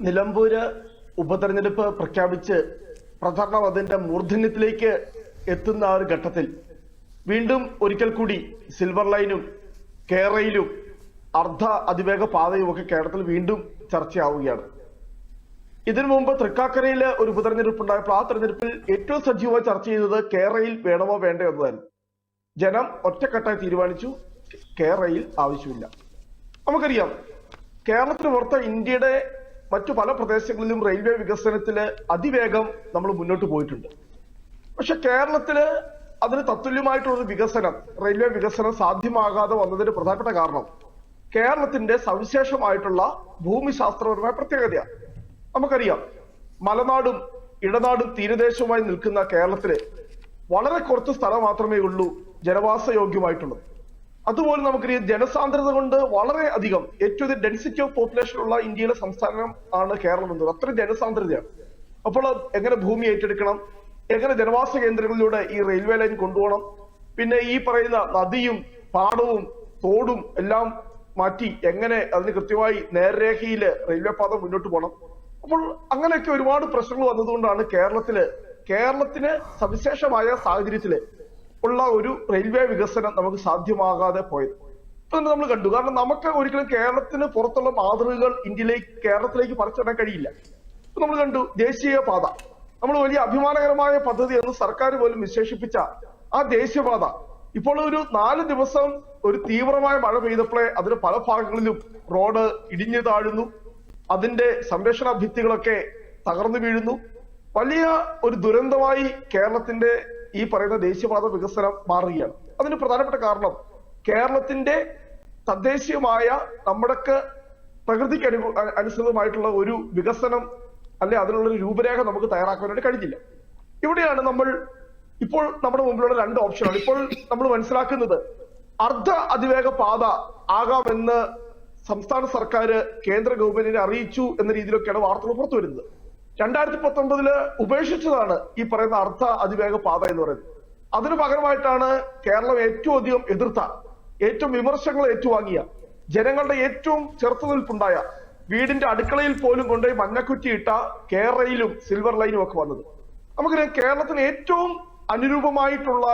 നിലമ്പൂര് ഉപതെരഞ്ഞെടുപ്പ് പ്രഖ്യാപിച്ച് പ്രചരണം അതിന്റെ മൂർധന്യത്തിലേക്ക് എത്തുന്ന ആ ഒരു ഘട്ടത്തിൽ വീണ്ടും ഒരിക്കൽ കൂടി സിൽവർ ലൈനും കേരളയിലും അർദ്ധ അതിവേഗ പാതയും ഒക്കെ കേരളത്തിൽ വീണ്ടും ചർച്ചയാവുകയാണ്. ഇതിനു മുമ്പ് തൃക്കാക്കരയിൽ ഒരു ഉപതെരഞ്ഞെടുപ്പ് ഉണ്ടായപ്പോൾ ആ തെരഞ്ഞെടുപ്പിൽ ഏറ്റവും സജീവമായി ചർച്ച ചെയ്തത് കേരളയിൽ വേണമോ വേണ്ടോ എന്നതായിരുന്നു. ജനം ഒറ്റക്കെട്ടായി തീരുമാനിച്ചു കേരളയിൽ ആവശ്യമില്ല. നമുക്കറിയാം കേരളത്തിന് പുറത്ത് ഇന്ത്യയുടെ മറ്റു പല പ്രദേശങ്ങളിലും റെയിൽവേ വികസനത്തില് അതിവേഗം നമ്മൾ മുന്നോട്ട് പോയിട്ടുണ്ട്. പക്ഷെ കേരളത്തില് അതിന് തത്തുല്യമായിട്ടുള്ള വികസനം, റെയിൽവേ വികസനം സാധ്യമാകാതെ വന്നതിന് പ്രധാനപ്പെട്ട കാരണം കേരളത്തിന്റെ സവിശേഷമായിട്ടുള്ള ഭൂമിശാസ്ത്രപരമായ പ്രത്യേകതയാണ്. നമുക്കറിയാം മലനാടും ഇടനാടും തീരദേശവുമായി നിൽക്കുന്ന കേരളത്തില് വളരെ കുറച്ച് സ്ഥലം മാത്രമേ ഉള്ളൂ ജനവാസയോഗ്യമായിട്ടുള്ളത്. അതുപോലെ നമുക്കറിയാം ജനസാന്ദ്രത കൊണ്ട് വളരെ അധികം ഏറ്റവും ഡെൻസിറ്റി ഓഫ് പോപ്പുലേഷൻ ഉള്ള ഇന്ത്യയിലെ സംസ്ഥാനം ആണ് കേരളം എന്നത്. അത്രയും ജനസാന്ദ്രതയാണ്. അപ്പോൾ എങ്ങനെ ഭൂമി ഏറ്റെടുക്കണം, എങ്ങനെ ജനവാസ കേന്ദ്രങ്ങളിലൂടെ ഈ റെയിൽവേ ലൈൻ കൊണ്ടുപോകണം, പിന്നെ ഈ പറയുന്ന നദിയും പാടവും തോടും എല്ലാം മാറ്റി എങ്ങനെ അതിന് കൃത്യമായി നേർരേഖയില് റെയിൽവേ പാത മുന്നോട്ട് പോകണം. അപ്പോൾ അങ്ങനെയൊക്കെ ഒരുപാട് പ്രശ്നങ്ങൾ വന്നതുകൊണ്ടാണ് കേരളത്തിന് സവിശേഷമായ സാഹചര്യത്തില് ഉള്ള ഒരു റെയിൽവേ വികസനം നമുക്ക് സാധ്യമാകാതെ പോയത്. ഇപ്പൊ നമ്മൾ കണ്ടു. കാരണം നമുക്ക് ഒരിക്കലും കേരളത്തിന് പുറത്തുള്ള മാതൃകകൾ കേരളത്തിലേക്ക് പറിച്ചിടാൻ കഴിയില്ല. ഇപ്പൊ നമ്മൾ കണ്ടു ദേശീയപാത, നമ്മൾ വലിയ അഭിമാനകരമായ പദ്ധതി എന്ന് സർക്കാർ പോലും വിശേഷിപ്പിച്ച ആ ദേശീയപാത ഇപ്പോൾ ഒരു 4 ദിവസം ഒരു തീവ്രമായ മഴ പെയ്തപ്പോഴേ അതിന് പല ഭാഗങ്ങളിലും റോഡ് ഇടിഞ്ഞു താഴുന്നു, അതിന്റെ സംരക്ഷണ ഭിത്തികളൊക്കെ തകർന്നു വീഴുന്നു. വലിയ ഒരു ദുരന്തമായി കേരളത്തിന്റെ ഈ പറയുന്ന ദേശീയപാത വികസനം മാറുകയാണ്. അതിന് പ്രധാനപ്പെട്ട കാരണം കേരളത്തിന്റെ തദ്ദേശീയമായ നമ്മുടെയൊക്കെ പ്രകൃതിക്ക് അനുസൃതമായിട്ടുള്ള ഒരു വികസനം അല്ലെ അതിനുള്ള ഒരു രൂപരേഖ നമുക്ക് തയ്യാറാക്കാനായിട്ട് കഴിഞ്ഞില്ല. ഇവിടെയാണ് ഇപ്പോൾ നമ്മുടെ മുമ്പിലുള്ള 2 ഓപ്ഷനാണ്. ഇപ്പോൾ നമ്മൾ മനസ്സിലാക്കുന്നത് അർദ്ധ അതിവേഗ പാത ആകാമെന്ന് സംസ്ഥാന സർക്കാർ കേന്ദ്ര ഗവൺമെന്റിനെ അറിയിച്ചു എന്ന രീതിയിലൊക്കെയാണ് വാർത്തകൾ പുറത്തു വരുന്നത്. 2019 ഉപേക്ഷിച്ചതാണ് ഈ പറയുന്ന അർദ്ധ അതിവേഗ പാത എന്ന് പറയുന്നത്. അതിനു പകരമായിട്ടാണ് കേരളം ഏറ്റവും അധികം എതിർത്ത, ഏറ്റവും വിമർശനങ്ങൾ ഏറ്റുവാങ്ങിയ, ജനങ്ങളുടെ ഏറ്റവും ചെറുത്തുനിൽപ്പുണ്ടായ, വീടിന്റെ അടുക്കളയിൽ പോലും കൊണ്ടുപോയി മഞ്ഞക്കുറ്റിയിട്ട കേരളയിലും സിൽവർ ലൈനും ഒക്കെ വന്നത്. നമുക്കറിയാം കേരളത്തിന് ഏറ്റവും അനുരൂപമായിട്ടുള്ള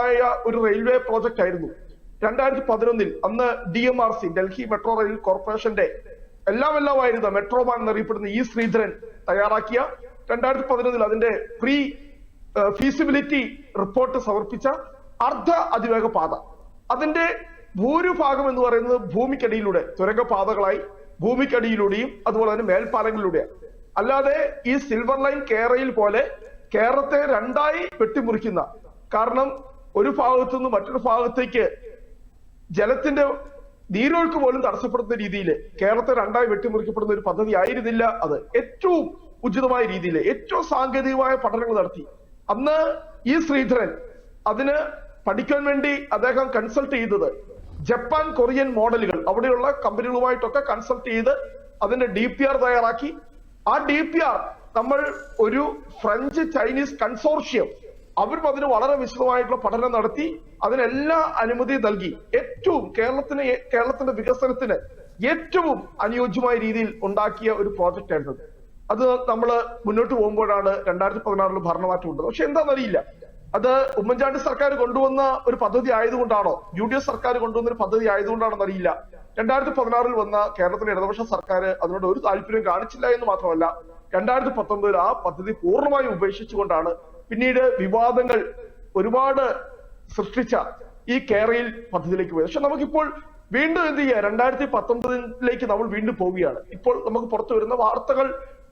ഒരു റെയിൽവേ പ്രോജക്റ്റ് ആയിരുന്നു 2011 അന്ന് DMRC ഡൽഹി മെട്രോ റെയിൽ കോർപ്പറേഷന്റെ എല്ലാമായിരുന്ന മെട്രോമാൻ എന്നറിയപ്പെടുന്ന E ശ്രീധരൻ തയ്യാറാക്കിയ 2011 അതിന്റെ പ്രീ ഫീസിബിലിറ്റി റിപ്പോർട്ട് സമർപ്പിച്ച അർദ്ധ അതിവേഗ പാത, അതിന്റെ ഭൂരിഭാഗം എന്ന് പറയുന്നത് ഭൂമിക്കടിയിലൂടെ തുരങ്കപാതകളായി ഭൂമിക്കടിയിലൂടെയും അതുപോലെ തന്നെ മേൽപ്പാലങ്ങളിലൂടെയാണ്. അല്ലാതെ ഈ സിൽവർ ലൈൻ കേരളയിൽ പോലെ കേരളത്തെ 2ആയി വെട്ടിമുറിക്കുന്ന, കാരണം ഒരു ഭാഗത്തു നിന്ന് മറ്റൊരു ഭാഗത്തേക്ക് ജലത്തിന്റെ നീരൊഴുക്ക് പോലും തടസ്സപ്പെടുത്തുന്ന രീതിയിൽ കേരളത്തെ 2ആയി വെട്ടിമുറിക്കപ്പെടുന്ന ഒരു പദ്ധതി ആയിരുന്നില്ല അത്. ഏറ്റവും ഉചിതമായ രീതിയിൽ ഏറ്റവും സാങ്കേതികമായ പഠനങ്ങൾ നടത്തി അന്ന് ഈ ശ്രീധരൻ അതിന് പഠിക്കാൻ വേണ്ടി അദ്ദേഹം കൺസൾട്ട് ചെയ്തത് ജപ്പാൻ കൊറിയൻ മോഡലുകൾ അവിടെയുള്ള കമ്പനികളുമായിട്ടൊക്കെ കൺസൾട്ട് ചെയ്ത് അതിന്റെ DPR തയ്യാറാക്കി. ആ DPR നമ്മൾ ഒരു ഫ്രഞ്ച് ചൈനീസ് കൺസോർഷ്യം അവരും അതിന് വളരെ വിശദമായിട്ടുള്ള പഠനം നടത്തി അതിനെല്ലാ അനുമതി നൽകി ഏറ്റവും കേരളത്തിന്റെ വികസനത്തിന് ഏറ്റവും അനുയോജ്യമായ രീതിയിൽ ഉണ്ടാക്കിയ ഒരു പ്രോജക്റ്റ് ആയിരുന്നു. അത് നമ്മൾ മുന്നോട്ട് പോകുമ്പോഴാണ് 2016 ഭരണമാറ്റം ഉണ്ടത്. പക്ഷെ എന്താണെന്നറിയില്ല, അത് ഉമ്മൻചാണ്ടി സർക്കാർ കൊണ്ടുവന്ന ഒരു പദ്ധതി ആയതുകൊണ്ടാണോ, UDF സർക്കാർ കൊണ്ടുവന്ന ഒരു പദ്ധതി ആയതുകൊണ്ടാണോ എന്നറിയില്ല. 2016 വന്ന കേരളത്തിലെ ഇടതുപക്ഷ സർക്കാർ അതിനോട് ഒരു താല്പര്യം കാണിച്ചില്ല എന്ന് മാത്രമല്ല 2019 ആ പദ്ധതി പൂർണ്ണമായും ഉപേക്ഷിച്ചുകൊണ്ടാണ് പിന്നീട് വിവാദങ്ങൾ ഒരുപാട് സൃഷ്ടിച്ച ഈ കേരളയിൽ പദ്ധതിയിലേക്ക് പോയത്. പക്ഷെ നമുക്കിപ്പോൾ വീണ്ടും എന്ത് ചെയ്യാം, 2019 നമ്മൾ വീണ്ടും പോവുകയാണ്. ഇപ്പോൾ നമുക്ക് പുറത്തു വരുന്ന വാർത്തകൾ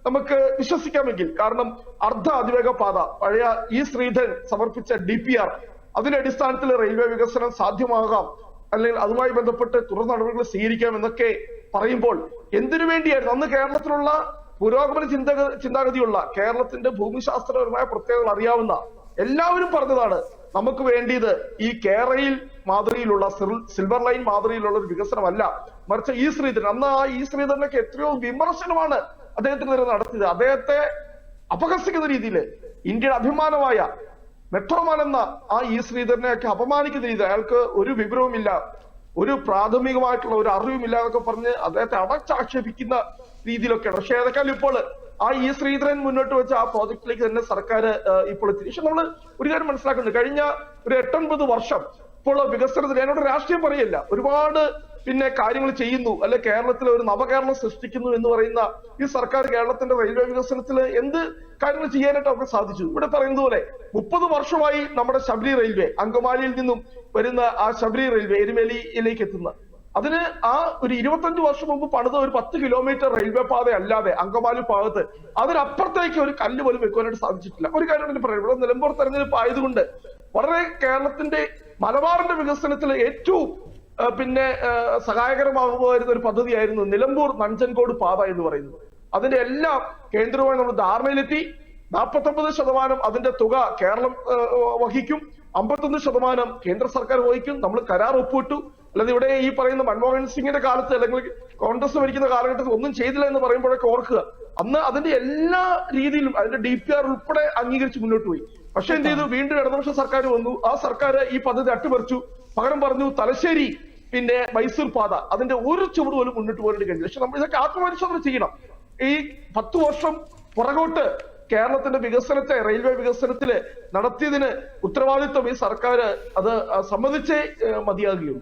നമുക്ക് വിശ്വസിക്കാമെങ്കിൽ, കാരണം അർദ്ധ അതിവേഗ പാത പഴയ E ശ്രീധരൻ സമർപ്പിച്ച DPR അതിന്റെ അടിസ്ഥാനത്തിൽ റെയിൽവേ വികസനം സാധ്യമാകാം, അല്ലെങ്കിൽ അതുമായി ബന്ധപ്പെട്ട് തുടർ നടപടികൾ സ്വീകരിക്കാം എന്നൊക്കെ പറയുമ്പോൾ എന്തിനു വേണ്ടിയായിരുന്നു അന്ന് കേരളത്തിലുള്ള പുരോഗമന ചിന്താഗതിയുള്ള, കേരളത്തിന്റെ ഭൂമിശാസ്ത്രപരമായ പ്രത്യേകതകൾ അറിയാവുന്ന എല്ലാവരും പറഞ്ഞതാണ് നമുക്ക് വേണ്ടിയത് ഈ കേരളയിൽ മാതൃകയിലുള്ള സിൽവർ ലൈൻ മാതൃകയിലുള്ള ഒരു വികസനമല്ല, മറിച്ച് E ശ്രീധരൻ, അന്ന് ആ E ശ്രീധരനൊക്കെ എത്രയോ വിമർശനമാണ് അദ്ദേഹത്തിന് നേരെ നടത്തിയത്. അദ്ദേഹത്തെ അപഹസിക്കുന്ന രീതിയിൽ ഇന്ത്യയുടെ അഭിമാനമായ മെട്രോമാൻ എന്ന ആ E ശ്രീധരനെയൊക്കെ അപമാനിക്കുന്ന രീതി, അയാൾക്ക് ഒരു വിവരവുമില്ല, ഒരു പ്രാഥമികമായിട്ടുള്ള ഒരു അറിവുമില്ല എന്നൊക്കെ പറഞ്ഞ് അദ്ദേഹത്തെ അടച്ചാക്ഷേപിക്കുന്ന രീതിയിലൊക്കെയാണ്. പക്ഷെ ഏതൊക്കെയാലും ഇപ്പോൾ ആ ശ്രീധരൻ മുന്നോട്ട് വെച്ച ആ പ്രോജക്റ്റിലേക്ക് തന്നെ സർക്കാർ ഇപ്പോൾ എത്തി. പക്ഷെ നമ്മൾ ഒരു കാര്യം മനസ്സിലാക്കുന്നുണ്ട്, കഴിഞ്ഞ ഒരു 8-9 വർഷം ഇപ്പോൾ വികസനത്തിന് എന്നോട് രാഷ്ട്രീയം പറയല്ല, ഒരുപാട് കാര്യങ്ങൾ ചെയ്യുന്നു, അല്ലെ കേരളത്തിൽ ഒരു നവകേരളം സൃഷ്ടിക്കുന്നു എന്ന് പറയുന്ന ഈ സർക്കാർ കേരളത്തിന്റെ റെയിൽവേ വികസനത്തിൽ എന്ത് കാര്യങ്ങൾ ചെയ്യാനായിട്ട് അവർക്ക് സാധിച്ചു. ഇവിടെ പറയുന്നത് പോലെ 30 വർഷമായി നമ്മുടെ ശബരി റെയിൽവേ, അങ്കമാലിയിൽ നിന്നും വരുന്ന ആ ശബരി റെയിൽവേ എരുമേലിയിലേക്ക് എത്തുന്ന, അതിന് ആ ഒരു 25 വർഷം മുമ്പ് പണിത ഒരു 10 കിലോമീറ്റർ റെയിൽവേ പാത അല്ലാതെ അങ്കമാലി ഭാഗത്ത് അതിനപ്പുറത്തേക്ക് ഒരു കല്ല് പോലും വെക്കുവാനായിട്ട് സാധിച്ചിട്ടില്ല. ഒരു കാര്യം പറയാം, ഇവിടെ നിലമ്പൂർ തെരഞ്ഞെടുപ്പ് ആയതുകൊണ്ട് വളരെ കേരളത്തിന്റെ മലബാറിന്റെ വികസനത്തിൽ ഏറ്റവും സഹായകരമാകുമായിരുന്ന ഒരു പദ്ധതിയായിരുന്നു നിലമ്പൂർ നഞ്ചൻകോട് പാത എന്ന് പറയുന്നത്. അതിന്റെ എല്ലാം കേന്ദ്രവുമായി നമ്മൾ ധാരണയിലെത്തി. 49% അതിന്റെ തുക കേരളം വഹിക്കും, 51% കേന്ദ്ര സർക്കാർ വഹിക്കും. നമ്മൾ കരാർ ഒപ്പിട്ടു. അല്ലാതെ ഇവിടെ ഈ പറയുന്ന മൻമോഹൻ സിംഗിന്റെ കാലത്ത് അല്ലെങ്കിൽ കോൺഗ്രസ് ഭരിക്കുന്ന കാലഘട്ടത്തിൽ ഒന്നും ചെയ്തില്ല എന്ന് പറയുമ്പോഴൊക്കെ ഓർക്കുക, അന്ന് അതിന്റെ എല്ലാ രീതിയിലും അതിന്റെ DPR ഉൾപ്പെടെ അംഗീകരിച്ച് മുന്നോട്ട് പോയി. പക്ഷെ എന്ത് ചെയ്തു, വീണ്ടും ഇടതുപക്ഷ സർക്കാർ വന്നു. ആ സർക്കാർ ഈ പദ്ധതി അട്ടിമറിച്ചു. പകരം പറഞ്ഞു തലശ്ശേരി മൈസൂർ പാത, അതിന്റെ ഒരു ചുവട് പോലും മുന്നോട്ട് പോകാനായിട്ട് കഴിഞ്ഞു. പക്ഷെ നമ്മൾ ഇതൊക്കെ ആത്മപരിശോധന ചെയ്യണം. ഈ 10 വർഷം പുറകോട്ട് കേരളത്തിന്റെ വികസനത്തെ, റെയിൽവേ വികസനത്തില് നടത്തിയതിന് ഉത്തരവാദിത്വം ഈ സർക്കാർ അത് സമ്മതിച്ചേ മതിയാകുകയുള്ളൂ.